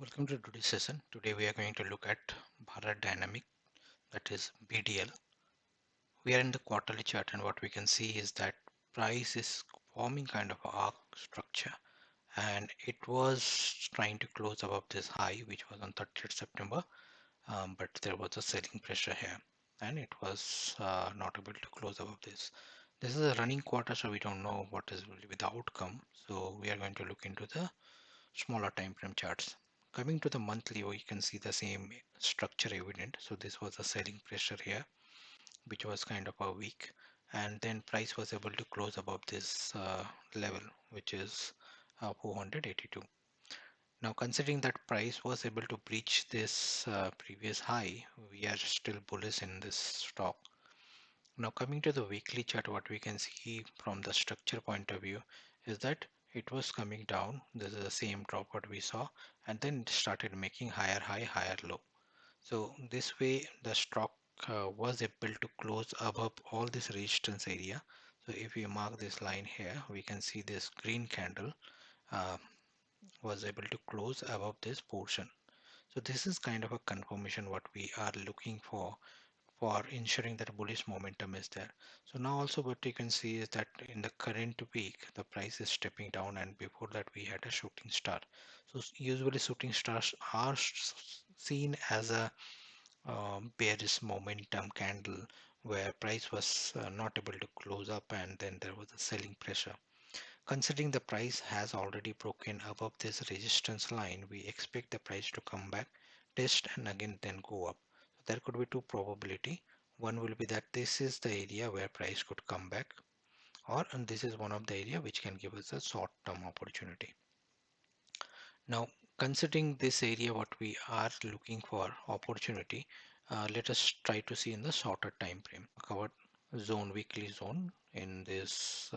Welcome to today's session. Today we are going to look at Bharat Dynamic, that is BDL. We are in the quarterly chart, and what we can see is that price is forming kind of a arc structure, and it was trying to close above this high which was on 30th September, but there was a selling pressure here and it was not able to close above this. This is a running quarter, so we don't know what is will be the outcome, so we are going to look into the smaller time frame charts. Coming to the monthly, we can see the same structure evident. So this was a selling pressure here, which was kind of a weak, and then price was able to close above this level, which is 482. Now, considering that price was able to breach this previous high, we are still bullish in this stock. Now coming to the weekly chart, what we can see from the structure point of view is that it was coming down. This is the same drop what we saw, and then it started making higher high, higher low. So this way the stock was able to close above all this resistance area. So if we mark this line here, we can see this green candle uh, was able to close above this portion. So this is kind of a confirmation what we are looking for ensuring that bullish momentum is there. So now also what you can see is that in the current week the price is stepping down, and before that we had a shooting star. So usually shooting stars are seen as a bearish momentum candle where price was not able to close up, and then there was a selling pressure. Considering the price has already broken above this resistance line, we expect the price to come back, test, and again then go up. So there could be two probability. One will be that this is the area where price could come back, or and this is one of the area which can give us a short-term opportunity. Now, considering this area what we are looking for opportunity, let us try to see in the shorter time frame. Covered zone, weekly zone in this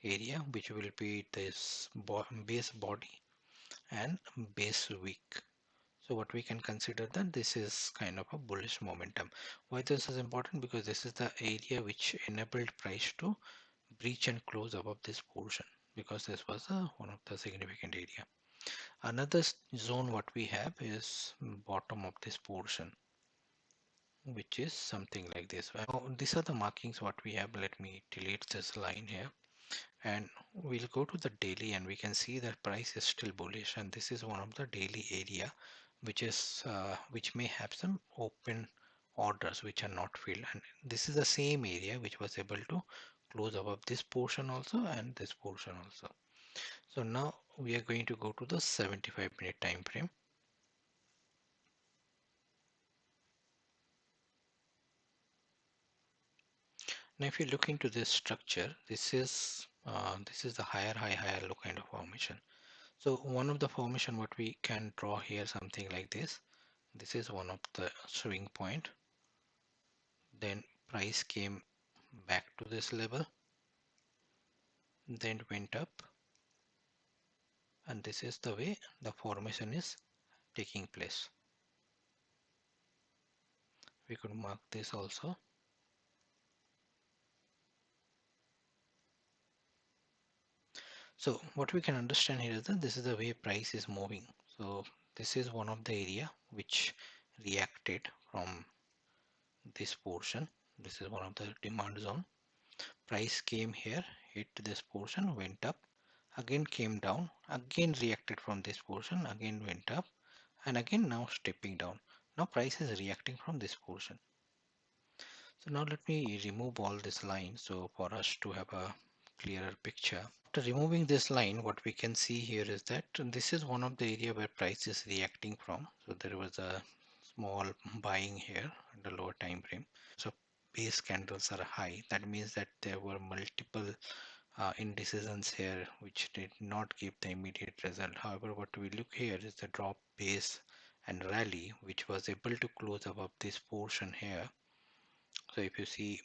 area, which will be this base body and base week. So what we can consider that this is kind of a bullish momentum. Why this is important? Because this is the area which enabled price to breach and close above this portion, because this was one of the significant area. Another zone what we have is bottom of this portion, which is something like this. Now, these are the markings what we have. Let me delete this line here, and we'll go to the daily, and we can see that price is still bullish, and this is one of the daily area which may have some open orders which are not filled, and this is the same area which was able to close above this portion also and this portion also. So now we are going to go to the 75-minute time frame. Now if you look into this structure, this is the higher high higher low kind of formation. So one of the formation what we can draw here, something like this. This is one of the swing point. Then price came back to this level, then went up, and this is the way the formation is taking place. We could mark this also. So what we can understand here is that this is the way price is moving. So this is one of the area which reacted from this portion. This is one of the demand zone. Price came here, hit this portion, went up, again came down, again reacted from this portion, again went up, and again now stepping down. Now price is reacting from this portion. So now let me remove all this line, so for us to have a clearer picture. After removing this line, what we can see here is that this is one of the area where price is reacting from. So there was a small buying here in the lower time frame. So base candles are high. That means that there were multiple indecisions here which did not give the immediate result. However, what we look here is the drop, base, and rally, which was able to close above this portion here. So if you see,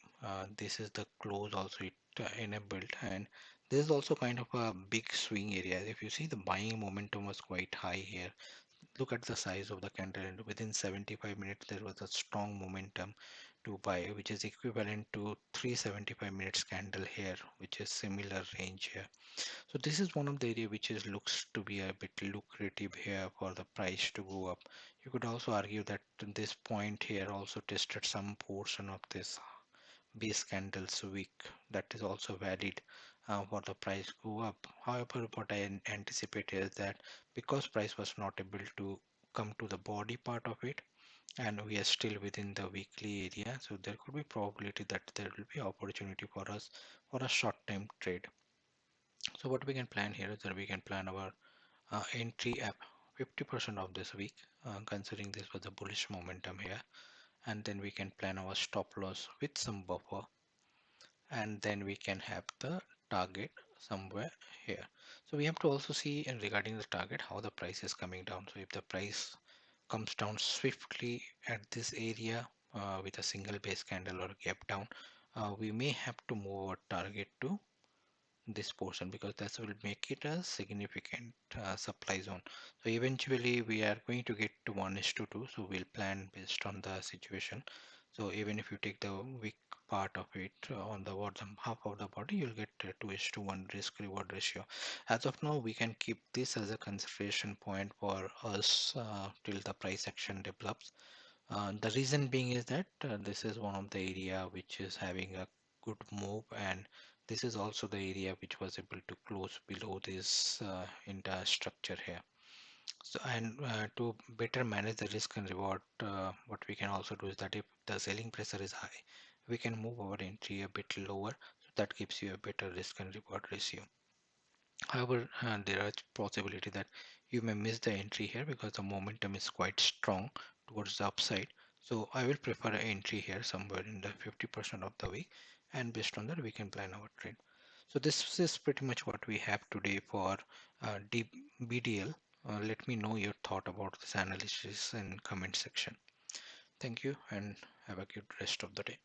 this is the close also it enabled, and this is also kind of a big swing area. If you see, the buying momentum was quite high here. Look at the size of the candle, and within 75 minutes there was a strong momentum to buy, which is equivalent to 375 minutes candle here, which is similar range here. So this is one of the area which is looks to be a bit lucrative here for the price to go up. You could also argue that this point here also tested some portion of this base candles week. That is also valid for the price go up. However, what I anticipate is that because price was not able to come to the body part of it, and we are still within the weekly area, so there could be probability that there will be opportunity for us for a short time trade. So what we can plan here is that we can plan our entry at 50% of this week, considering this was a bullish momentum here, and then we can plan our stop loss with some buffer, and then we can have the target somewhere here. So we have to also see in regarding the target how the price is coming down. So if the price comes down swiftly at this area with a single base candle or gap down, we may have to move our target to this portion, because that will make it a significant supply zone. So eventually we are going to get to 1:2, so we'll plan based on the situation. So even if you take the weak part of it on the bottom half of the body, you'll get 2:1 risk reward ratio. As of now, we can keep this as a consideration point for us till the price action develops. The reason being is that this is one of the area which is having a good move, and this is also the area which was able to close below this entire structure here. So, and to better manage the risk and reward, what we can also do is that if the selling pressure is high, we can move our entry a bit lower. So that gives you a better risk and reward ratio. However, there are possibility that you may miss the entry here because the momentum is quite strong towards the upside. So I will prefer an entry here somewhere in the 50% of the week, and based on that we can plan our trade. So this is pretty much what we have today for BDL. Let me know your thought about this analysis in comment section. Thank you and have a good rest of the day.